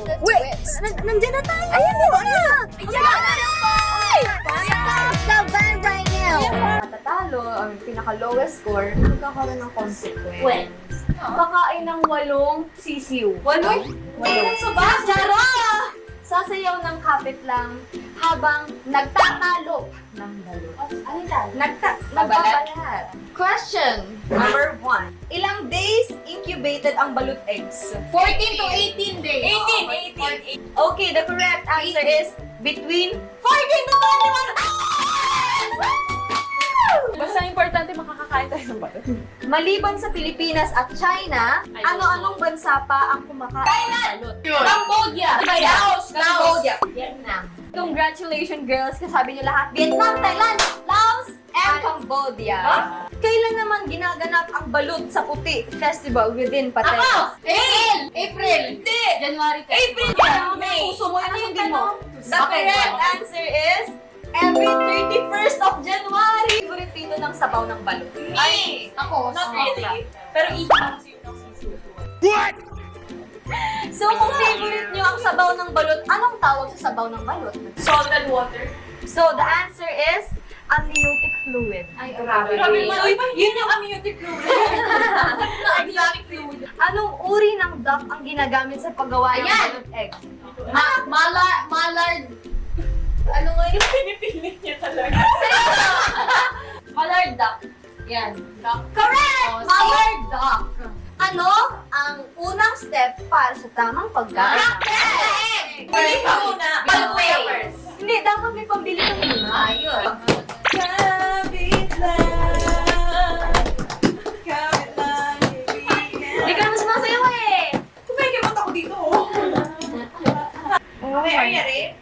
Wait! Nandiyan na tayo! Ayan, di ba na? Ayan! Stop the van right now! Matatalo, ang pinaka-lowest score, magkakaroon ng consequence. Well. Kakain ng 8 sisiw. 8? 8. So ba? Charo! Sasayaw ng kapit lang habang nagtatalo ng balot. Ano yan? Nagbabalat. Question number 1. Ilang days incubated ang balut eggs? 14 to 18 days. 18. Okay, the correct answer is between 14 to 21. Basta importante makakakain tayo ng balot. Maliban sa Pilipinas at China, ano-anong bansa pa ang kumakain ng balot? Cambodia. Laos! Cambodia. Vietnam. Congratulations, girls! Kasabi niyo lahat, Vietnam, Thailand, Laos, and Cambodia. Kailan naman ginaganap ang Balut sa Puti Festival within Pateros? Ako! April! Hindi! January 10. April! May. Puso mo, Ano yung nasundin mo. tanong? The correct answer is every 31st of January. Favorite dito ng sabaw ng balut. Ay! Ako. Not really. Pero iiyak kasi yun ang sisiyo. So, kung favorite nyo ang sabaw ng balot, anong tawag sa sabaw ng balot? Salt and water. So, the answer is amniotic fluid. Ay, grabe. So, yun yung amniotic fluid. Exotic fluid. Anong uri ng duck ang ginagamit sa paggawa ng Ayan! balot egg? Mallard. Ano nga yun? Pinipilit niya talaga. Mallard duck. Yan. Duck. Correct! Oh, Mallard duck. Ano ang unang step para sa tamang pagkain? Hindi pa muna. Balot Peppers. Hindi, dapat may pambili ka muna. Ayun. Kabit lang. Kabit lang. Hindi ka naman sumasayaw eh! Kumikimot ako dito. Okay, are you ready?